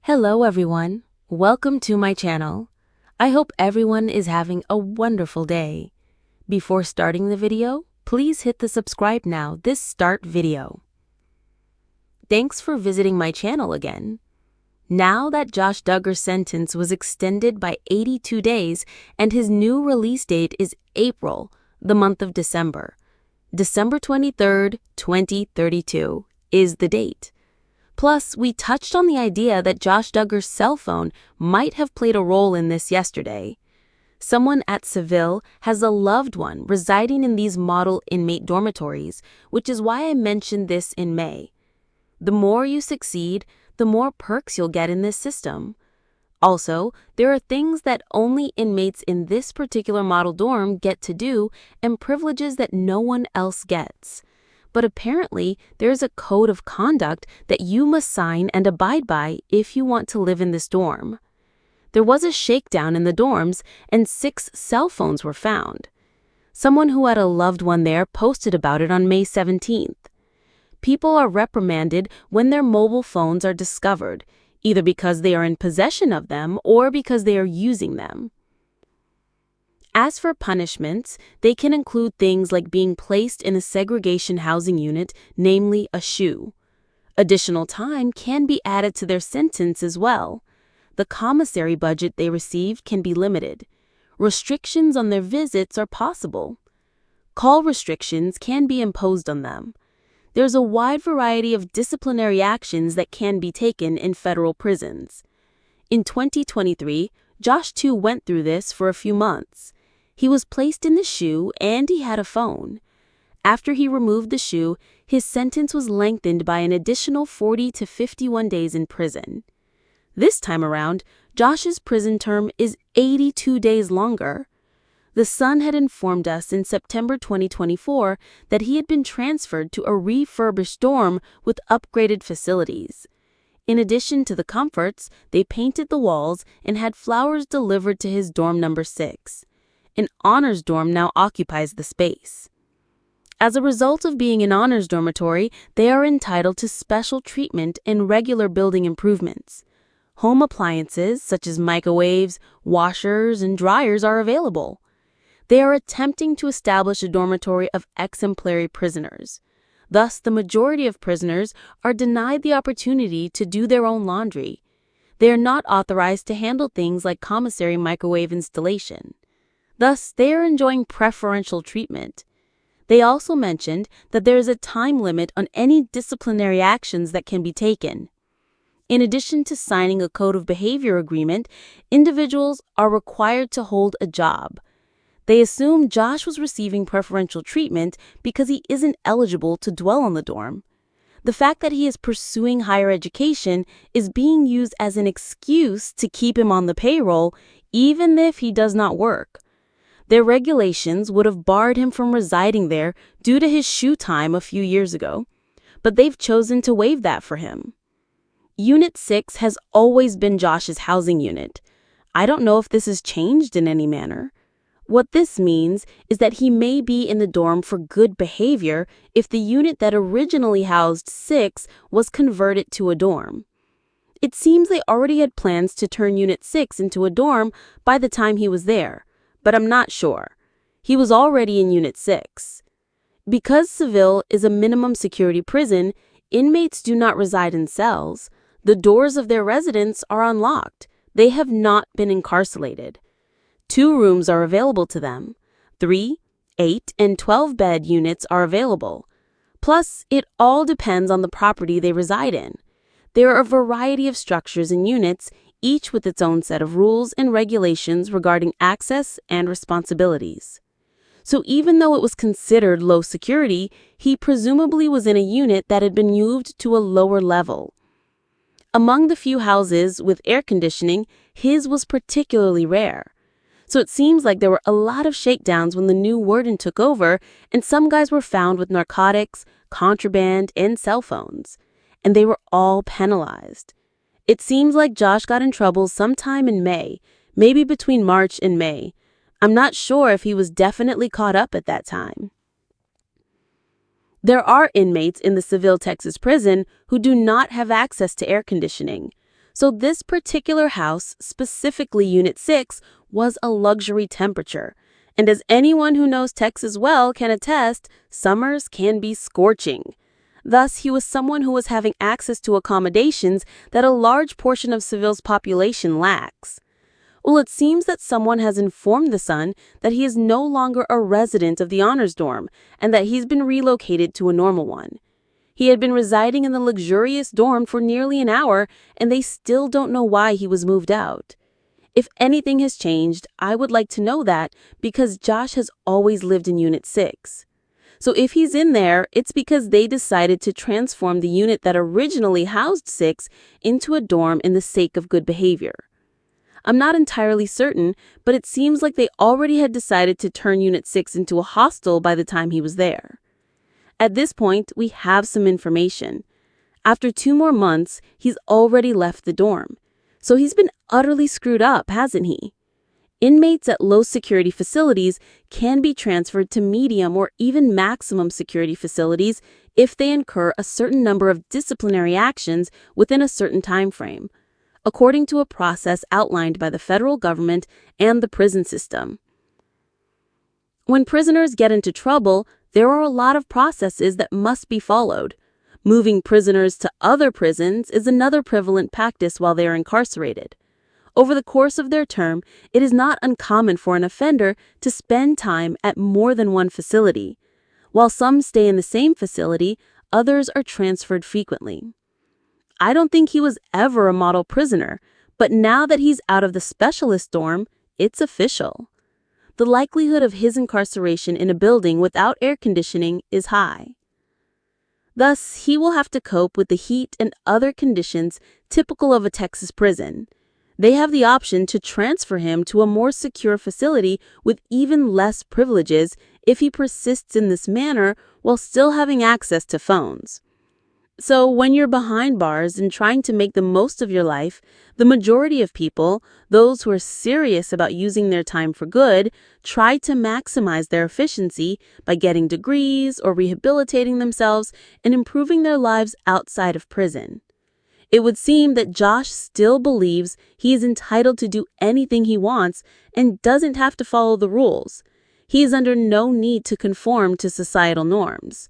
Hello everyone, welcome to my channel. I hope everyone is having a wonderful day. Before starting the video, please hit the subscribe now this start video. Thanks for visiting my channel again. Now that Josh Duggar's sentence was extended by 82 days and his new release date is April, the month of December. December 23rd, 2032 is the date. Plus, we touched on the idea that Josh Duggar's cell phone might have played a role in this yesterday. Someone at Seville has a loved one residing in these model inmate dormitories, which is why I mentioned this in May. The more you succeed, the more perks you'll get in this system. Also, there are things that only inmates in this particular model dorm get to do and privileges that no one else gets. But apparently, there's a code of conduct that you must sign and abide by if you want to live in this dorm. There was a shakedown in the dorms, and 6 cell phones were found. Someone who had a loved one there posted about it on May 17th. People are reprimanded when their mobile phones are discovered, either because they are in possession of them or because they are using them. As for punishments, they can include things like being placed in a segregation housing unit, namely a SHU. Additional time can be added to their sentence as well. The commissary budget they receive can be limited. Restrictions on their visits are possible. Call restrictions can be imposed on them. There's a wide variety of disciplinary actions that can be taken in federal prisons. In 2023, Josh too went through this for a few months. He was placed in the SHU and he had a phone. After he removed the SHU, his sentence was lengthened by an additional 40 to 51 days in prison. This time around, Josh's prison term is 82 days longer. The Sun had informed us in September 2024 that he had been transferred to a refurbished dorm with upgraded facilities. In addition to the comforts, they painted the walls and had flowers delivered to his dorm number 6. An honors dorm now occupies the space. As a result of being an honors dormitory, they are entitled to special treatment and regular building improvements. Home appliances such as microwaves, washers, and dryers are available. They are attempting to establish a dormitory of exemplary prisoners. Thus, the majority of prisoners are denied the opportunity to do their own laundry. They are not authorized to handle things like commissary microwave installation. Thus, they are enjoying preferential treatment. They also mentioned that there is a time limit on any disciplinary actions that can be taken. In addition to signing a code of behavior agreement, individuals are required to hold a job. They assume Josh was receiving preferential treatment because he isn't eligible to dwell on the dorm. The fact that he is pursuing higher education is being used as an excuse to keep him on the payroll, even if he does not work. Their regulations would have barred him from residing there due to his SHU time a few years ago, but they've chosen to waive that for him. Unit 6 has always been Josh's housing unit. I don't know if this has changed in any manner. What this means is that he may be in the dorm for good behavior if the unit that originally housed 6 was converted to a dorm. It seems they already had plans to turn Unit 6 into a dorm by the time he was there, but I'm not sure. He was already in Unit 6. Because Seville is a minimum security prison, inmates do not reside in cells. The doors of their residence are unlocked. They have not been incarcerated. 2 rooms are available to them. 3, 8, and 12-bed units are available. Plus, it all depends on the property they reside in. There are a variety of structures and units, each with its own set of rules and regulations regarding access and responsibilities. So even though it was considered low security, he presumably was in a unit that had been moved to a lower level. Among the few houses with air conditioning, his was particularly rare. So it seems like there were a lot of shakedowns when the new warden took over, and some guys were found with narcotics, contraband, and cell phones. And they were all penalized. It seems like Josh got in trouble sometime in May, maybe between March and May. I'm not sure if he was definitely caught up at that time. There are inmates in the Seville, Texas prison who do not have access to air conditioning. So this particular house, specifically Unit 6, was a luxury temperature. And as anyone who knows Texas well can attest, summers can be scorching. Thus, he was someone who was having access to accommodations that a large portion of Seville's population lacks. Well, it seems that someone has informed the son that he is no longer a resident of the honors dorm and that he's been relocated to a normal one. He had been residing in the luxurious dorm for nearly an hour, and they still don't know why he was moved out. If anything has changed, I would like to know that because Josh has always lived in Unit 6. So if he's in there, it's because they decided to transform the unit that originally housed 6 into a dorm in the sake of good behavior. I'm not entirely certain, but it seems like they already had decided to turn Unit 6 into a hostel by the time he was there. At this point, we have some information. After 2 more months, he's already left the dorm. So he's been utterly screwed up, hasn't he? Inmates at low security facilities can be transferred to medium or even maximum security facilities if they incur a certain number of disciplinary actions within a certain time frame, according to a process outlined by the federal government and the prison system. When prisoners get into trouble, there are a lot of processes that must be followed. Moving prisoners to other prisons is another prevalent practice while they are incarcerated. Over the course of their term, it is not uncommon for an offender to spend time at more than one facility. While some stay in the same facility, others are transferred frequently. I don't think he was ever a model prisoner, but now that he's out of the specialist dorm, it's official. The likelihood of his incarceration in a building without air conditioning is high. Thus, he will have to cope with the heat and other conditions typical of a Texas prison. They have the option to transfer him to a more secure facility with even less privileges if he persists in this manner while still having access to phones. So when you're behind bars and trying to make the most of your life, the majority of people, those who are serious about using their time for good, try to maximize their efficiency by getting degrees or rehabilitating themselves and improving their lives outside of prison. It would seem that Josh still believes he is entitled to do anything he wants and doesn't have to follow the rules. He is under no need to conform to societal norms.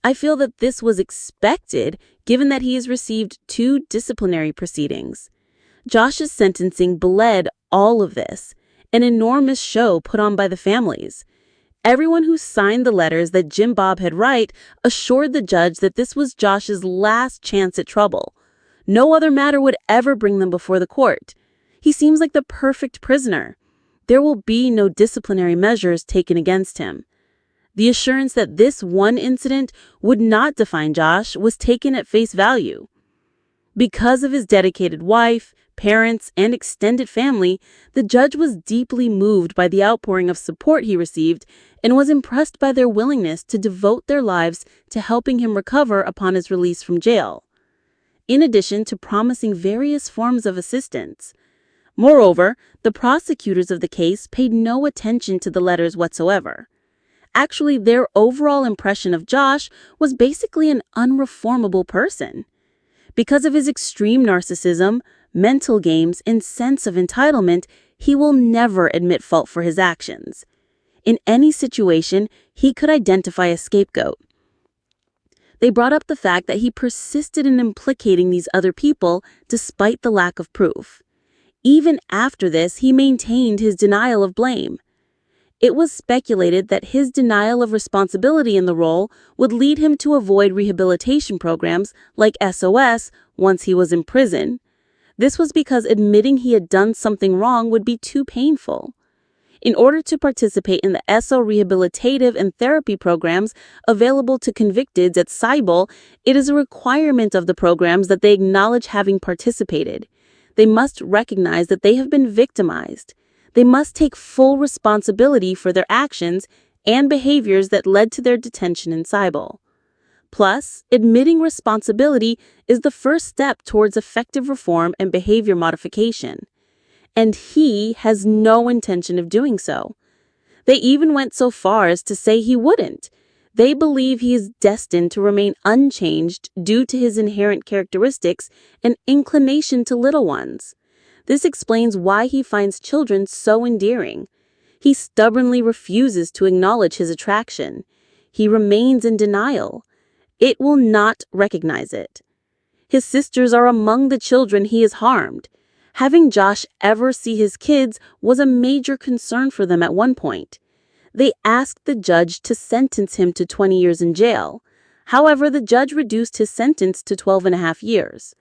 I feel that this was expected given that he has received 2 disciplinary proceedings. Josh's sentencing bled all of this, an enormous show put on by the families. Everyone who signed the letters that Jim Bob had write assured the judge that this was Josh's last chance at trouble. No other matter would ever bring them before the court. He seems like the perfect prisoner. There will be no disciplinary measures taken against him. The assurance that this one incident would not define Josh was taken at face value. Because of his dedicated wife, parents, and extended family, the judge was deeply moved by the outpouring of support he received and was impressed by their willingness to devote their lives to helping him recover upon his release from jail, in addition to promising various forms of assistance. Moreover, the prosecutors of the case paid no attention to the letters whatsoever. Actually, their overall impression of Josh was basically an unreformable person. Because of his extreme narcissism, mental games, and sense of entitlement, he will never admit fault for his actions. In any situation, he could identify a scapegoat. They brought up the fact that he persisted in implicating these other people despite the lack of proof. Even after this, he maintained his denial of blame. It was speculated that his denial of responsibility in the role would lead him to avoid rehabilitation programs like SOS once he was in prison. This was because admitting he had done something wrong would be too painful. In order to participate in the SO rehabilitative and therapy programs available to convicteds at Cybele, it is a requirement of the programs that they acknowledge having participated. They must recognize that they have been victimized. They must take full responsibility for their actions and behaviors that led to their detention in Cybele. Plus, admitting responsibility is the first step towards effective reform and behavior modification. And he has no intention of doing so. They even went so far as to say he wouldn't. They believe he is destined to remain unchanged due to his inherent characteristics and inclination to little ones. This explains why he finds children so endearing. He stubbornly refuses to acknowledge his attraction. He remains in denial. It will not recognize it. His sisters are among the children he has harmed. Having Josh ever see his kids was a major concern for them at one point. They asked the judge to sentence him to 20 years in jail. However, the judge reduced his sentence to 12.5 years.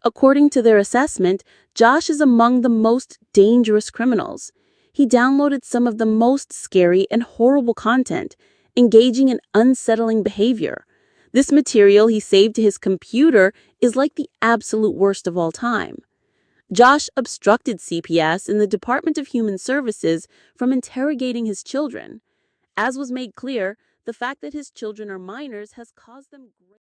According to their assessment, Josh is among the most dangerous criminals. He downloaded some of the most scary and horrible content, engaging in unsettling behavior. This material he saved to his computer is like the absolute worst of all time. Josh obstructed CPS and the Department of Human Services from interrogating his children. As was made clear, the fact that his children are minors has caused them great